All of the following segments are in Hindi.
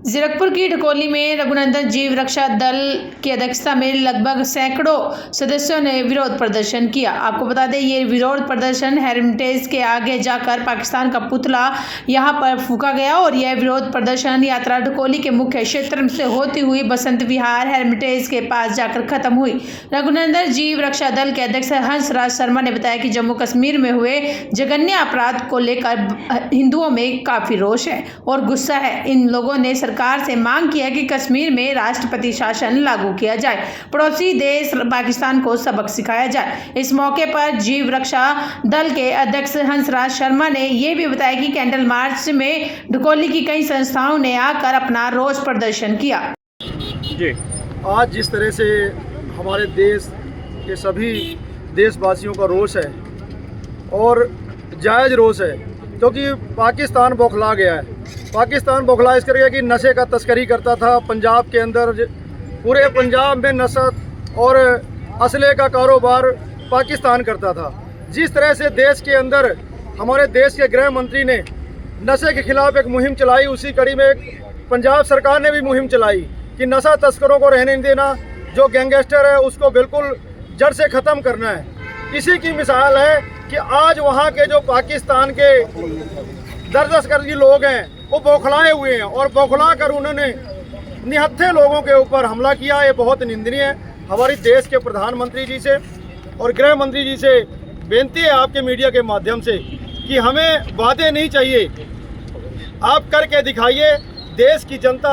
जीरकपुर की ढकोली में रघुनंदन जीव रक्षा दल की अध्यक्षता में लगभग सैकड़ों सदस्यों ने विरोध प्रदर्शन किया। आपको बता दें, ये विरोध प्रदर्शन हेरिटेज के आगे जाकर पाकिस्तान का पुतला यहां पर फूंका गया और यह विरोध प्रदर्शन यात्रा ढकोली के मुख्य क्षेत्र से होती हुई बसंत विहार हेरिटेज के पास जाकर खत्म हुई। रघुनंदन जीव रक्षा दल के अध्यक्ष हंसराज शर्मा ने बताया कि जम्मू कश्मीर में हुए जघन्य अपराध को लेकर हिंदुओं में काफी रोष है और गुस्सा है। इन लोगों ने सरकार से मांग की है कि कश्मीर में राष्ट्रपति शासन लागू किया जाए, पड़ोसी देश पाकिस्तान को सबक सिखाया जाए। इस मौके पर जीव रक्षा दल के अध्यक्ष हंसराज शर्मा ने यह भी बताया कि कैंडल मार्च में ढकोली की कई संस्थाओं ने आकर अपना रोष प्रदर्शन किया। जी, आज जिस तरह से हमारे देश के सभी देशवासियों का रोष है और जायज़ रोष है, क्योंकि पाकिस्तान बौखला गया है। पाकिस्तान बौखला इस करके कि नशे का तस्करी करता था पंजाब के अंदर, पूरे पंजाब में नशा और असले का कारोबार पाकिस्तान करता था। जिस तरह से देश के अंदर हमारे देश के गृह मंत्री ने नशे के खिलाफ एक मुहिम चलाई, उसी कड़ी में पंजाब सरकार ने भी मुहिम चलाई कि नशा तस्करों को रहने नहीं देना, जो गैंगस्टर है उसको बिल्कुल जड़ से ख़त्म करना है। इसी की मिसाल है कि आज वहाँ के जो पाकिस्तान के दर्जस्कर लोग हैं वो बौखलाए हुए हैं और बौखला कर उन्होंने निहत्थे लोगों के ऊपर हमला किया। ये बहुत निंदनीय है। हमारी देश के प्रधानमंत्री जी से और गृह मंत्री जी से बेनती है आपके मीडिया के माध्यम से कि हमें वादे नहीं चाहिए, आप करके दिखाइए। देश की जनता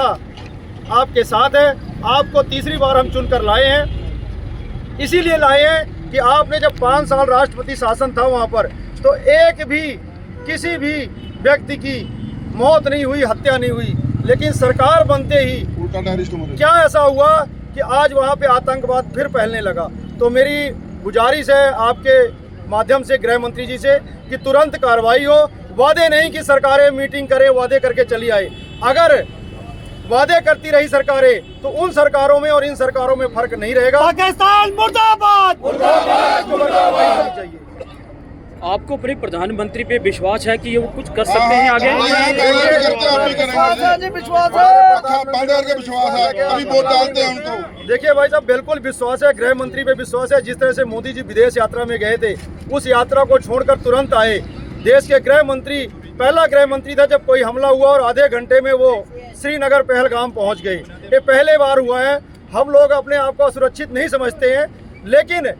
आपके साथ है। आपको तीसरी बार हम चुनकर लाए हैं, इसीलिए लाए हैं कि आपने जब 5 साल राष्ट्रपति शासन था वहाँ पर, तो एक भी किसी भी व्यक्ति की मौत नहीं हुई, हत्या नहीं हुई। लेकिन सरकार बनते ही क्या ऐसा हुआ कि आज वहाँ पे आतंकवाद फिर फैलने लगा। तो मेरी गुजारिश है आपके माध्यम से गृह मंत्री जी से कि तुरंत कार्रवाई हो। वादे नहीं कि सरकारें मीटिंग करें, वादे करके चली आए। अगर वादे करती रही सरकारें तो उन सरकारों में और इन सरकारों में फर्क नहीं रहेगा। पाकिस्तान मुर्दाबाद, मुर्दाबाद, मुर्दाबाद चाहिए। आपको अपने प्रधानमंत्री पे विश्वास है कि ये वो कुछ कर सकते हैं आगे? देखिए भाई साहब, बिल्कुल विश्वास है, गृह मंत्री पे विश्वास है। जिस तरह से मोदी जी विदेश यात्रा में गए थे, उस यात्रा को छोड़कर तुरंत आए। देश के गृह मंत्री पहला गृह मंत्री था जब कोई हमला हुआ और आधे घंटे में वो श्रीनगर पहलगाम पहुंच गए। ये पहले बार हुआ है। हम लोग अपने आप को सुरक्षित नहीं समझते हैं, लेकिन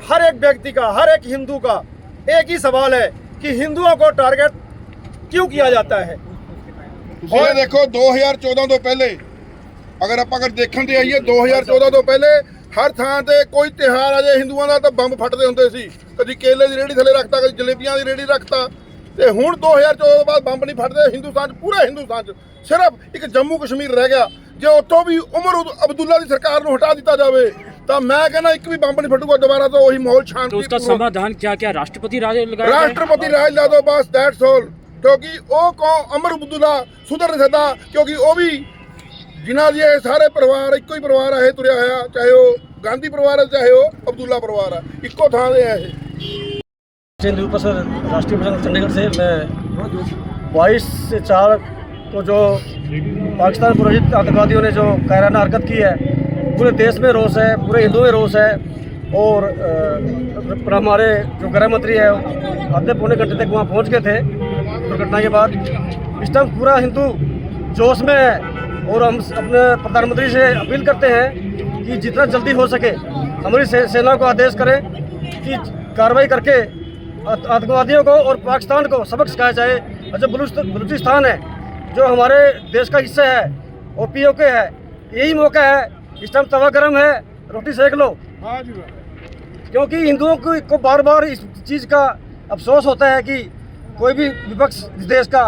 हर एक व्यक्ति का, हर एक हिंदू का एक ही सवाल है कि हिंदुओं को टारगेट क्यों किया जाता है। और देखो 2014 तो पहले अगर देखਣ ਤੇ ਆਈਏ 2014 ਤੋਂ ਪਹਿਲੇ ਹਰ ਥਾਂ ਤੇ ਕੋਈ ਤਿਹਾਰ ਆ ਜਾਏ ਹਿੰਦੂਆਂ ਦਾ ਤਾਂ ਬੰਬ ਫਟਦੇ ਹੁੰਦੇ ਸੀ। ਕਦੀ ਕੇਲੇ ਦੀ ਰੇੜੀ ਥੱਲੇ ਰੱਖਤਾ, ਕਦੀ ਜਲੇਬੀਆਂ ਦੀ ਰੇੜੀ ਰੱਖਤਾ। ਤੇ ਹੁਣ 2014 ਤੋਂ ਬਾਅਦ ਬੰਬ ਨਹੀਂ ਫਟਦੇ ਹਿੰਦੁਸਤਾਨ 'ਚ, ਪੂਰੇ ਹਿੰਦੁਸਤਾਨ 'ਚ। ਸਿਰਫ ਇੱਕ ਜੰਮੂ ਕਸ਼ਮੀਰ ਰਹਿ ਗਿਆ। ਜੇ ਉੱਥੋਂ ਵੀ ਉਮਰ ਅਬਦੁੱਲਾ ਦੀ ਸਰਕਾਰ ਨੂੰ ਹਟਾ ਦਿੱਤਾ ਜਾਵੇ तो मैं कहना एक भी बम नहीं फटूगा दोबारा, तो वही माहौल शांति। तो उसका समाधान क्या क्या राष्ट्रपति राज लगाया? राष्ट्रपति राज ला दो बस, दैट्स ऑल। क्योंकि वो अमर अब्दुल्ला सुधर नहीं सकता, क्योंकि वो भी जिन्हों के सारे परिवार एक ही परिवार है तुरया होया, चाहे वो गांधी परिवार है चाहे वो अब्दुल्ला परिवार है, इको थां दे है। राष्ट्रीय मिशन चंडीगढ़ से मैं 22 से 4 को जो पाकिस्तान पुरोहित आतंकवादियों ने जो कायराना हरकत की है, पूरे देश में रोष है, पूरे हिंदुओं में रोष है। और हमारे जो गृह मंत्री है आधे पौने घंटे तक वहाँ पहुँच गए थे दुर्घटना के बाद। इस टाइम पूरा हिंदू जोश में है और हम अपने प्रधानमंत्री से अपील करते हैं कि जितना जल्दी हो सके हमारी सेना को आदेश करें कि कार्रवाई करके आतंकवादियों को और पाकिस्तान को सबक सिखाया जाए। और जो बलूचिस्तान है जो हमारे देश का हिस्सा है और POK है, यही मौका है। इस टाइम तवा गर्म है, रोटी सेक लो। क्योंकि हिंदुओं को बार बार इस चीज़ का अफसोस होता है कि कोई भी विपक्ष देश का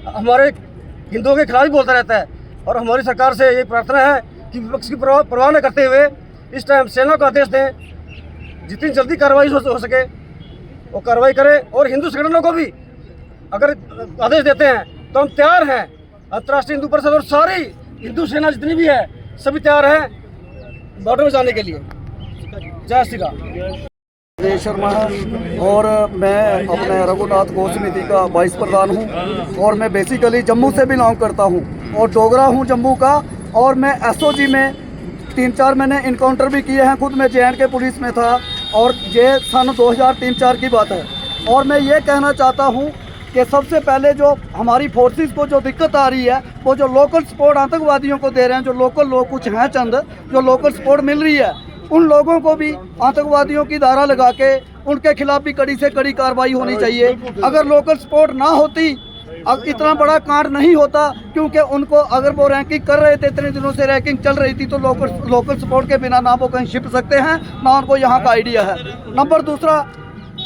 हमारे हिंदुओं के खिलाफ ही बोलता रहता है। और हमारी सरकार से ये प्रार्थना है कि विपक्ष की परवाह न करते हुए इस टाइम सेना को आदेश दें, जितनी जल्दी कार्रवाई हो सके वो कार्रवाई करें। और हिंदू संगठनों को भी अगर आदेश देते हैं तो हम तैयार हैं। अंतर्राष्ट्रीय हिंदू परिषद और सारी हिंदू सेना जितनी भी है सभी तैयार हैं बॉर्डर में जाने के लिए। जय श्री राम। सुरेश शर्मा है और मैं अपने रघुनाथ गौ समिति का वाइस प्रधान हूँ और मैं बेसिकली जम्मू से बिलोंग करता हूँ और डोगरा हूँ जम्मू का। और मैं एसओजी में 3-4 मैंने इनकाउंटर भी किए हैं, खुद मैं JNK पुलिस में था और ये सन 2003-4 की बात है। और मैं ये कहना चाहता हूँ कि सबसे पहले जो हमारी फोर्सेस को जो दिक्कत आ रही है वो जो लोकल सपोर्ट आतंकवादियों को दे रहे हैं, जो लोकल लोग कुछ हैं चंद जो लोकल सपोर्ट मिल रही है, उन लोगों को भी आतंकवादियों की धारा लगा के उनके खिलाफ भी कड़ी से कड़ी कार्रवाई होनी चाहिए। अगर लोकल सपोर्ट ना होती इतना बड़ा कांड नहीं होता, क्योंकि उनको अगर वो रैंकिंग कर रहे थे, इतने दिनों से रैंकिंग चल रही थी, तो लोकल सपोर्ट के बिना ना वो कहीं शिप सकते हैं ना उनको यहाँ का आइडिया है। नंबर दूसरा,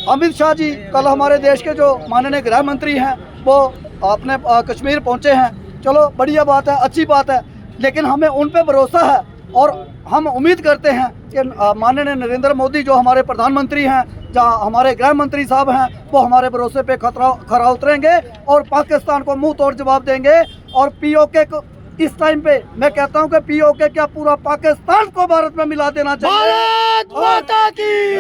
अमित शाह जी कल हमारे देश के जो माननीय गृह मंत्री हैं वो अपने कश्मीर पहुँचे हैं। चलो बढ़िया बात है, अच्छी बात है, लेकिन हमें उन पर भरोसा है और हम उम्मीद करते हैं कि माननीय नरेंद्र मोदी जो हमारे प्रधानमंत्री हैं, जहाँ हमारे गृह मंत्री साहब हैं, वो हमारे भरोसे पे खरा उतरेंगे और पाकिस्तान को मुंह तोड़ जवाब देंगे। और POK को इस टाइम पे मैं कहता हूँ कि POK क्या पूरा पाकिस्तान को भारत में मिला देना चाहिए। भारत माता की,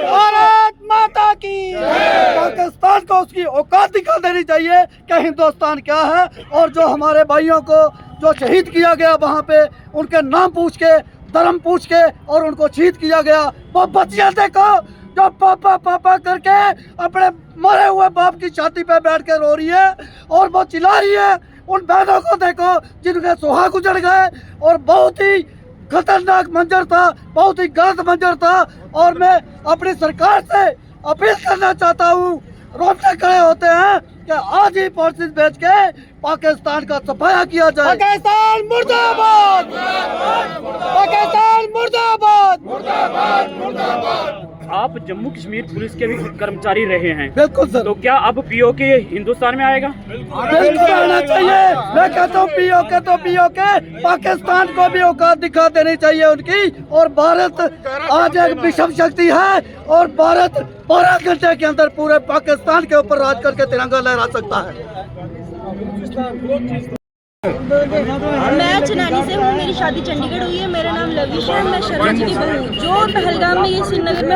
भारत माता की। पाकिस्तान को उसकी औकात दिखा देनी चाहिए कि हिंदुस्तान क्या है। और जो हमारे भाइयों को जो शहीद किया गया वहाँ पे, उनके नाम पूछ के, धर्म पूछ के और उनको शहीद किया गया, वो बच्चियाँ देखो जो पापा पापा करके अपने मरे हुए बाप की छाती पे बैठ के रो रही है और वो चिल्ला रही है। उन बहनों को देखो जिनके सुहाग उजड़ गए और बहुत ही खतरनाक मंजर था, बहुत ही गलत मंजर था। और मैं अपनी सरकार से अपील करना चाहता हूँ, रोकने खड़े होते हैं कि आज ही फोर्सेस भेज के पाकिस्तान का सफाया किया जाए। पाकिस्तान मुर्दाबाद, पाकिस्तान मुर्दाबाद, मुर्दाबाद, मुर्दाबाद। आप जम्मू कश्मीर पुलिस के भी कर्मचारी रहे हैं, बिल्कुल सर। तो क्या अब POK हिंदुस्तान में आएगा? बिल्कुल आना चाहिए। मैं कहता हूँ POK तो POK, पाकिस्तान को भी औकात दिखा देनी चाहिए उनकी। और भारत आज एक विषम शक्ति है और भारत 12 घंटे के अंदर पूरे पाकिस्तान के ऊपर राज करके तिरंगा लहरा सकता है। मैं चनानी से हूँ, मेरी शादी चंडीगढ़ हुई है। मेरा नाम लविश है, मैं शर्मा जी की बहू। जो पहलगाम में, ये श्रीनगर में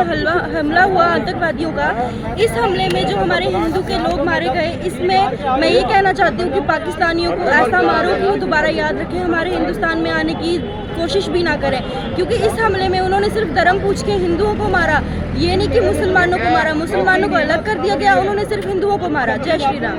हमला हुआ आतंकवादियों का, इस हमले में जो हमारे हिंदू के लोग मारे गए, इसमें मैं ये कहना चाहती हूँ कि पाकिस्तानियों को ऐसा मारो कि वो दोबारा याद रखें, हमारे हिंदुस्तान में आने की कोशिश भी ना करें। क्योंकि इस हमले में उन्होंने सिर्फ धर्म पूछ के हिंदुओं को मारा, ये नहीं कि मुसलमानों को मारा। मुसलमानों को अलग कर दिया गया, उन्होंने सिर्फ हिंदुओं को मारा। जय श्री राम।